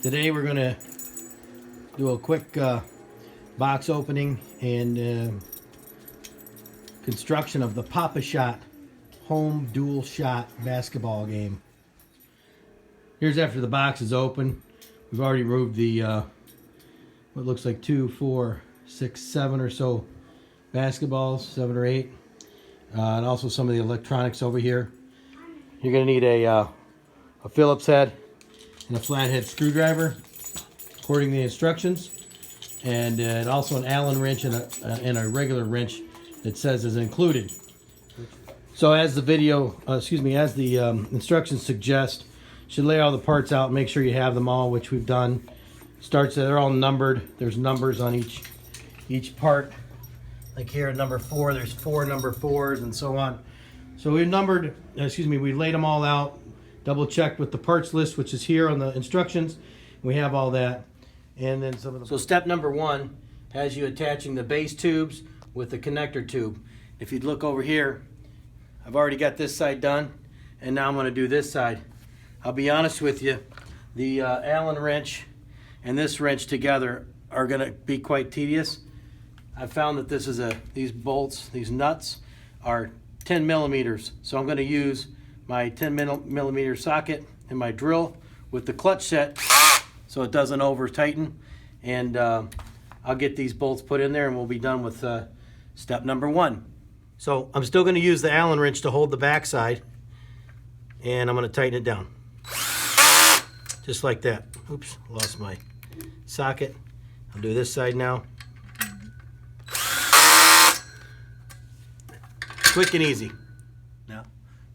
Today we're going to do a quick box opening and construction of the Pop-A-Shot home dual shot basketball game. Here's after the box is open. We've already removed the what looks like 2, 4, 6, 7 or so basketballs, 7 or 8, and also some of the electronics over here. You're going to need a Phillips head and a flathead screwdriver according to the instructions, and also an Allen wrench and a regular wrench that says is included. So as the instructions suggest, you should lay all the parts out and make sure you have them all, which we've done. They're all numbered. There's numbers on each part. Like here at number 4, there's 4 number 4s and so on. So we laid them all out, double checked with the parts list, which is here on the instructions. We have all that. And then So step number 1 has you attaching the base tubes with the connector tube. If you'd look over here, I've already got this side done, and now I'm going to do this side. I'll be honest with you, the Allen wrench and this wrench together are going to be quite tedious. I found that these bolts, these nuts, are 10 millimeters. So I'm going to use my 10 millimeter socket and my drill with the clutch set so it doesn't over tighten. And I'll get these bolts put in there and we'll be done with step number 1. So I'm still going to use the Allen wrench to hold the back side, and I'm going to tighten it down. Just like that. Oops, lost my socket. I'll do this side now. Quick and easy. Now,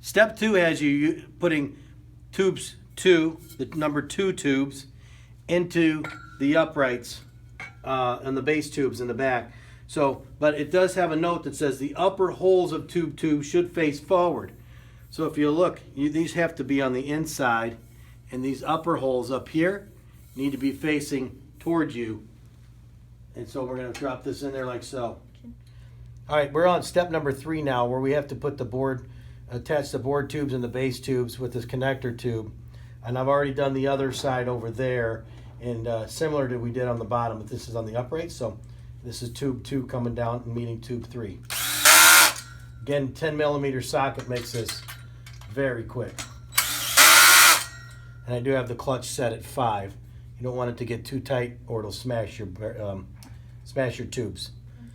step 2 has you putting tubes 2, the number 2 tubes, into the uprights and the base tubes in the back. So, but it does have a note that says the upper holes of tube 2 should face forward. So if you look, these have to be on the inside, and these upper holes up here need to be facing towards you. And so we're going to drop this in there like so. All right, we're on step number 3 now, where we have to put attach the board tubes and the base tubes with this connector tube. And I've already done the other side over there, and similar to we did on the bottom, but this is on the upright. So this is tube 2 coming down and meeting tube 3. Again, 10 millimeter socket makes this very quick. And I do have the clutch set at 5. You don't want it to get too tight or it'll smash your tubes.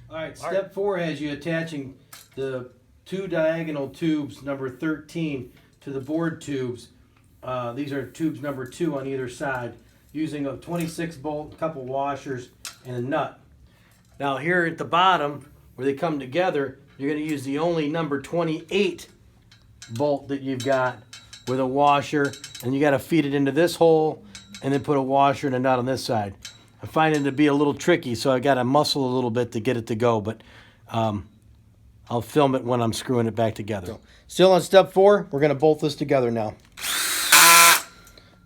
All right, step 4 has you attaching the 2 diagonal tubes, number 13, to the board tubes. These are tubes number 2 on either side, using a 26 bolt, a couple washers, and a nut. Now here at the bottom, where they come together, you're going to use the only number 28 bolt that you've got with a washer, and you got to feed it into this hole and then put a washer and a nut on this side. I find it to be a little tricky, so I got to muscle a little bit to get it to go, but I'll film it when I'm screwing it back together. So, still on step 4, we're going to bolt this together now.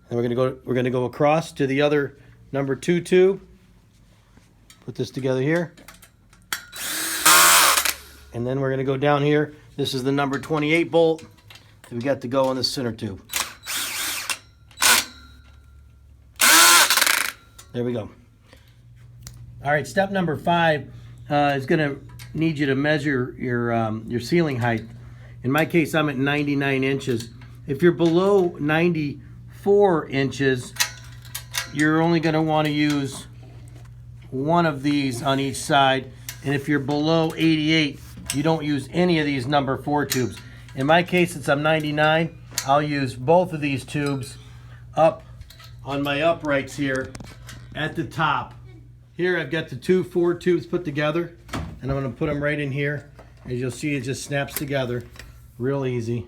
And we're going to go across to the other number 2 tube. Put this together here. And then we're going to go down here. This is the number 28 bolt that we got to go on the center tube. There we go. All right, step number 5 is going to need you to measure your ceiling height. In my case, I'm at 99 inches. If you're below 94 inches, you're only going to want to use one of these on each side, and if you're below 88, you don't use any of these number 4 tubes. In my case, since I'm 99, I'll use both of these tubes up on my uprights here at the top. Here I've got the 2 4 tubes put together, and I'm going to put them right in here. As you'll see, it just snaps together real easy.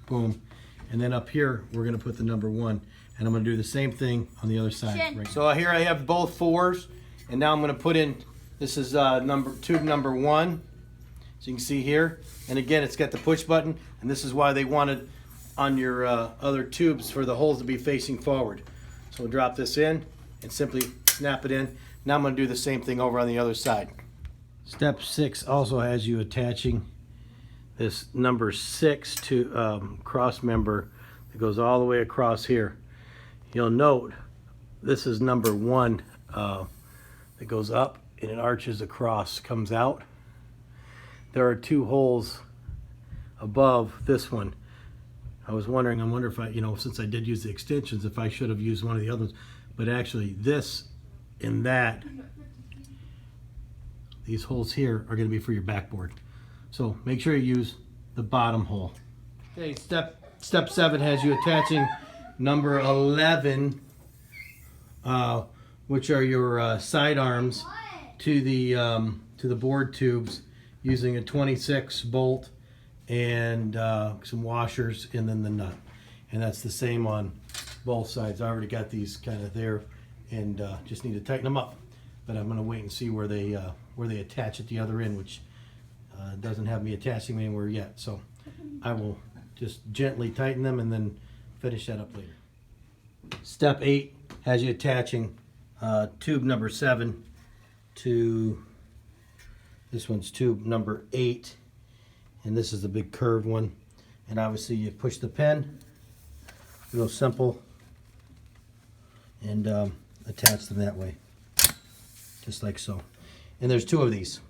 Boom. And then up here, we're going to put the number 1. And I'm going to do the same thing on the other side. Right. So here I have both 4s, and now I'm going to put in, this is tube number 1, so you can see here. And again, it's got the push button, and this is why they wanted on your other tubes for the holes to be facing forward. So we'll drop this in and simply snap it in. Now I'm going to do the same thing over on the other side. Step 6 also has you attaching this number 6 to cross member that goes all the way across here. You'll note this is number 1 that goes up and it arches across, comes out. There are 2 holes above this one. I wonder if I, since I did use the extensions, if I should have used one of the others. But actually this and that, these holes here are going to be for your backboard. So make sure you use the bottom hole. Okay, step 7 has you attaching number 11, which are your side arms to the board tubes using a 26 bolt and some washers and then the nut. And that's the same on both sides. I already got these kind of there and just need to tighten them up. But I'm going to wait and see where they attach at the other end, which doesn't have me attaching them anywhere yet. So I will just gently tighten them and then finish that up later. Step 8 has you attaching tube number 7 to this one's tube number 8, and this is the big curved one. And obviously you push the pin, real simple, and attach them that way, just like so. And there's 2 of these,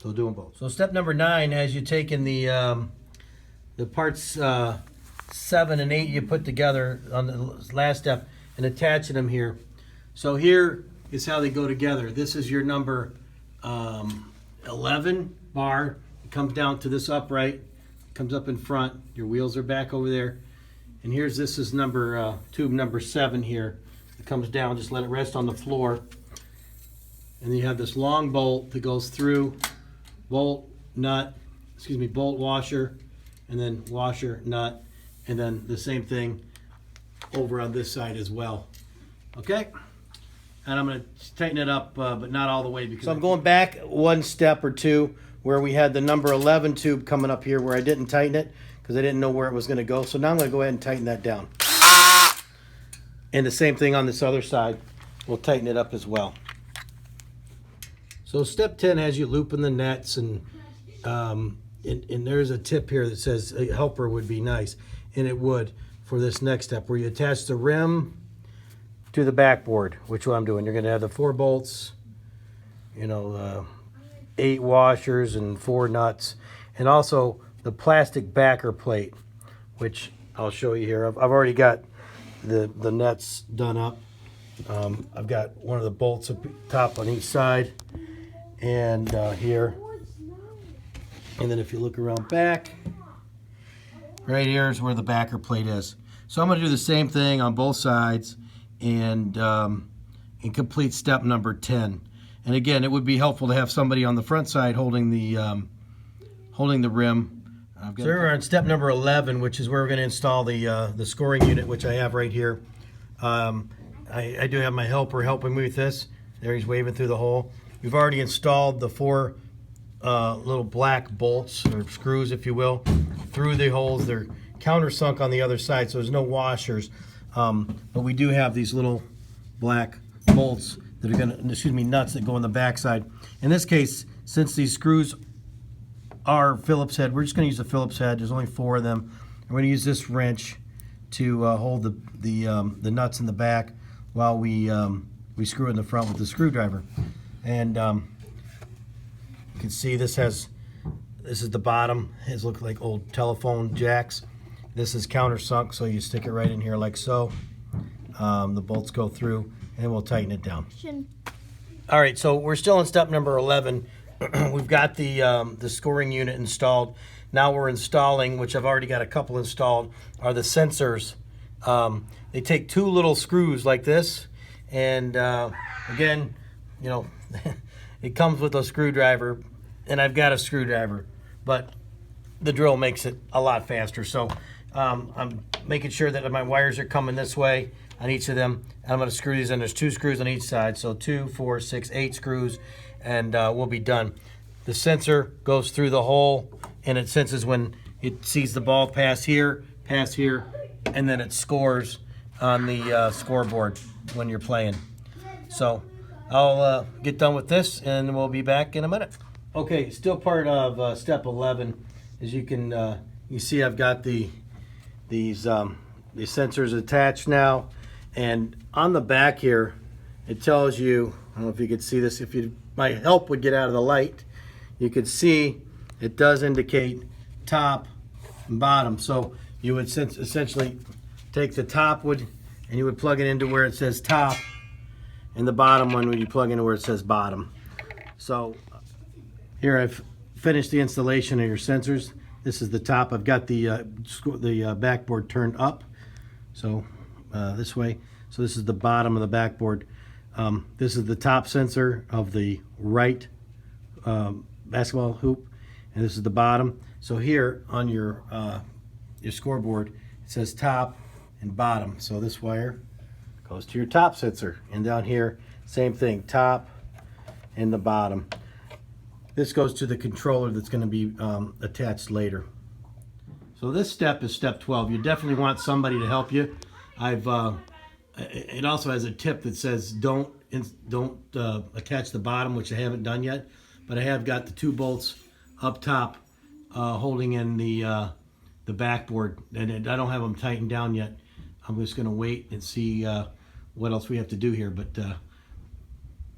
so do them both. So step number 9, as you take in the parts 7 and 8 you put together on the last step and attaching them here. So here is how they go together. This is your number 11 bar. It comes down to this upright, comes up in front. Your wheels are back over there. And this is number tube number 7 here. It comes down, just let it rest on the floor. And then you have this long bolt that goes through, bolt, washer, and then washer, nut, and then the same thing over on this side as well. Okay? And I'm going to tighten it up, but not all the way. So I'm going back 1 step or 2 where we had the number 11 tube coming up here where I didn't tighten it because I didn't know where it was going to go. So now I'm going to go ahead and tighten that down. And the same thing on this other side. We'll tighten it up as well. So step 10 has you looping the nets, and there's a tip here that says a helper would be nice, and it would for this next step where you attach the rim to the backboard, which what I'm doing. You're going to have the 4 bolts, 8 washers and 4 nuts, and also the plastic backer plate, which I'll show you here. I've already got the nuts done up. I've got one of the bolts up top on each side and here. And then if you look around back, right here is where the backer plate is. So I'm going to do the same thing on both sides and complete step number 10. And again, it would be helpful to have somebody on the front side holding the rim. So we're on step number 11, which is where we're going to install the scoring unit, which I have right here. I do have my helper helping me with this. There he's waving through the hole. We've already installed the 4 little black bolts, or screws if you will, through the holes. They're countersunk on the other side, so there's no washers. But we do have these little black bolts that are nuts that go on the back side. In this case, since these screws are Phillips head, we're just going to use the Phillips head. There's only 4 of them. We're going to use this wrench to hold the nuts in the back while we screw in the front with the screwdriver. And you can see this is the bottom. It looks like old telephone jacks. This is countersunk, so you stick it right in here like so. The bolts go through, and we'll tighten it down. All right, so we're still in step number 11. We've got the scoring unit installed. Now we're installing, which I've already got a couple installed, are the sensors. They take 2 little screws like this, and again, it comes with a screwdriver, and I've got a screwdriver, but the drill makes it a lot faster. So I'm making sure that my wires are coming this way on each of them. I'm going to screw these in. There's 2 screws on each side, so 2, 4, 6, 8 screws, and we'll be done. The sensor goes through the hole, and it senses when it sees the ball pass here, and then it scores on the scoreboard when you're playing. So I'll get done with this, and we'll be back in a minute. Okay, still part of step 11. As you can you see, I've got these the sensor's attached now, and on the back here it tells you, I don't know if you could see this, if you, my help would get out of the light, you could see it does indicate top and bottom. So you would essentially take the top wood and you would plug it into where it says top, and the bottom one would you plug into where it says bottom. So here I've finished the installation of your sensors. This is the top. I've got the backboard turned up, so this way. So this is the bottom of the backboard. This is the top sensor of the right basketball hoop, and this is the bottom. So here on your scoreboard, it says top and bottom. So this wire goes to your top sensor, and down here, same thing, top and the bottom. This goes to the controller that's going to be attached later. So this step is step 12. You definitely want somebody to help you. It also has a tip that says don't attach the bottom, which I haven't done yet, but I have got the 2 bolts up top holding in the backboard, and I don't have them tightened down yet. I'm just going to wait and see what else we have to do here, but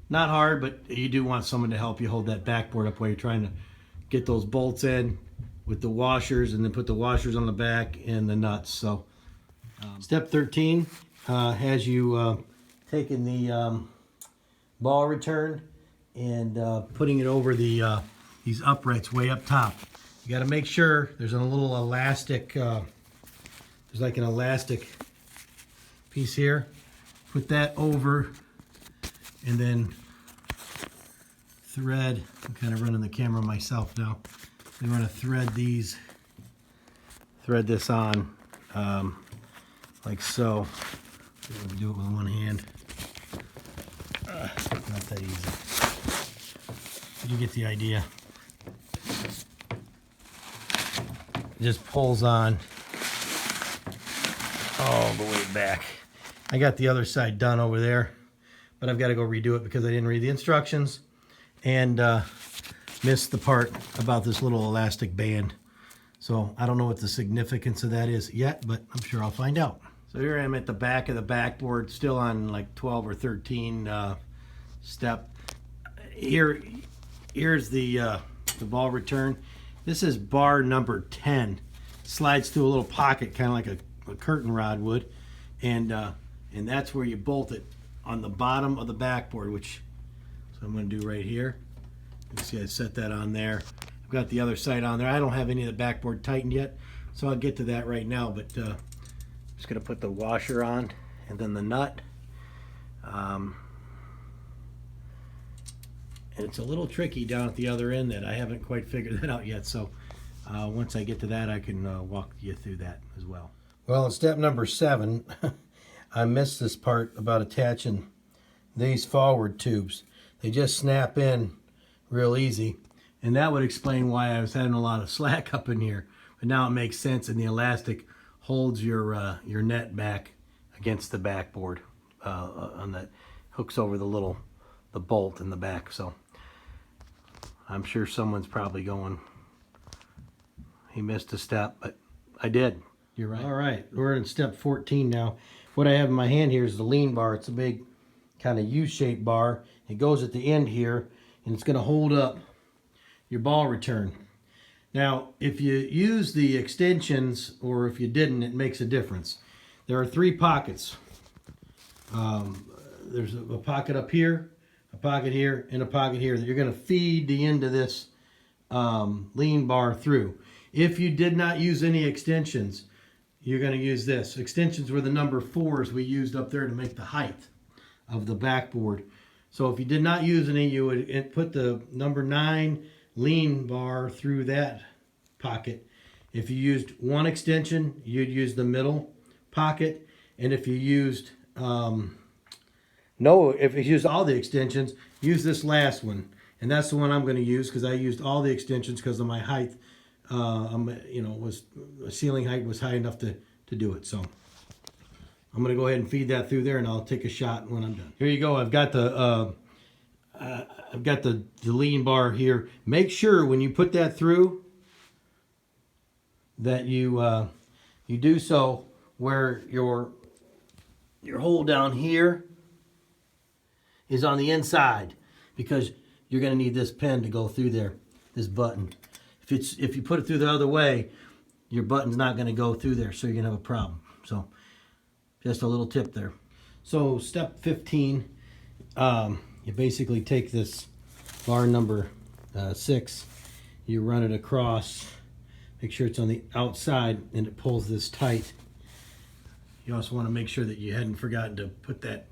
not hard, but you do want someone to help you hold that backboard up while you're trying to get those bolts in with the washers, and then put the washers on the back and the nuts. So step 13 has you taking the ball return and putting it over the these uprights way up top. You got to make sure there's a little elastic, there's like an elastic piece here. Put that over, and then thread. I'm kind of running the camera myself now. I'm going to thread this on like so. Do it with one hand. Not that easy. But you get the idea. It just pulls on all the way back. I got the other side done over there, but I've got to go redo it because I didn't read the instructions and missed the part about this little elastic band. So I don't know what the significance of that is yet, but I'm sure I'll find out. So here I am at the back of the backboard, still on like 12 or 13 step. Here's the ball return. This is bar number 10. Slides through a little pocket, kind of like a curtain rod would, and that's where you bolt it on the bottom of the backboard, which so I'm going to do right here. You can see I set that on there. I've got the other side on there. I don't have any of the backboard tightened yet, so I'll get to that right now, but just going to put the washer on and then the nut. And it's a little tricky down at the other end that I haven't quite figured that out yet, so once I get to that, I can walk you through that as well. Well, in step number 7, I missed this part about attaching these forward tubes. They just snap in real easy, and that would explain why I was having a lot of slack up in here. But now it makes sense, and the elastic holds your net back against the backboard on that, hooks over the bolt in the back. So I'm sure someone's probably going, he missed a step, but I did. You're right. All right, we're in step 14 now. What I have in my hand here is the lean bar. It's a big kind of U-shaped bar. It goes at the end here, and it's going to hold up your ball return. Now, if you use the extensions, or if you didn't, it makes a difference. There are 3 pockets. There's a pocket up here, a pocket here, and a pocket here that you're going to feed the end of this lean bar through. If you did not use any extensions, you're going to use this. Extensions were the number 4s we used up there to make the height of the backboard. So if you did not use any, you would put the number 9 lean bar through that pocket. If you used one extension, you'd use the middle pocket. And if you used if you used all the extensions, use this last one. And that's the one I'm going to use because I used all the extensions because of my height. Was ceiling height was high enough to do it. So I'm going to go ahead and feed that through there, and I'll take a shot when I'm done. Here you go. I've got the lean bar here. Make sure when you put that through that you do so where your hole down here is on the inside, because you're going to need this pin to go through there, this button. If you put it through the other way, your button's not going to go through there, so you're going to have a problem. So just a little tip there. So step 15, you basically take this bar number 6, you run it across, make sure it's on the outside, and it pulls this tight. You also want to make sure that you hadn't forgotten to put that,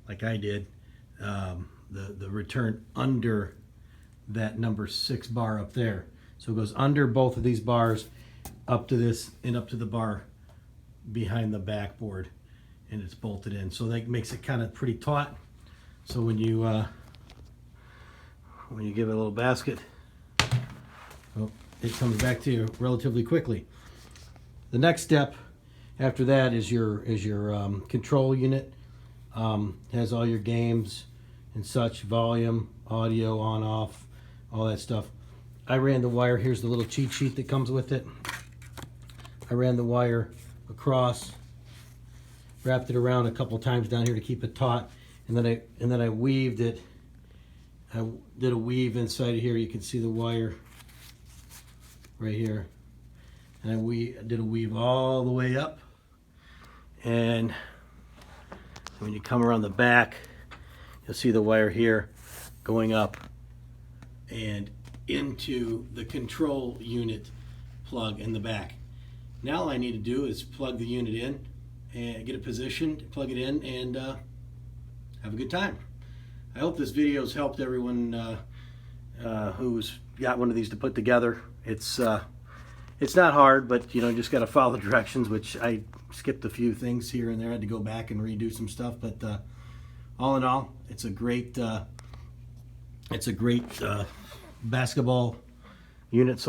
like I did, the return under that number 6 bar up there. So it goes under both of these bars, up to this, and up to the bar behind the backboard, and it's bolted in. So that makes it kind of pretty taut. So when you give it a little basket, well, it comes back to you relatively quickly. The next step after that is your control unit. Has all your games and such, volume, audio, on, off, all that stuff. I ran the wire, here's the little cheat sheet that comes with it. I ran the wire across, wrapped it around a couple times down here to keep it taut, and then I weaved it. I did a weave inside of here. You can see the wire right here, and I did a weave all the way up, and when you come around the back, you'll see the wire here going up and into the control unit plug in the back. Now all I need to do is plug the unit in and get it positioned, plug it in, and have a good time. I hope this video has helped everyone who's got one of these to put together. It's not hard, but you just got to follow the directions, which I skipped a few things here and there. I had to go back and redo some stuff, but all in all, it's a great basketball unit.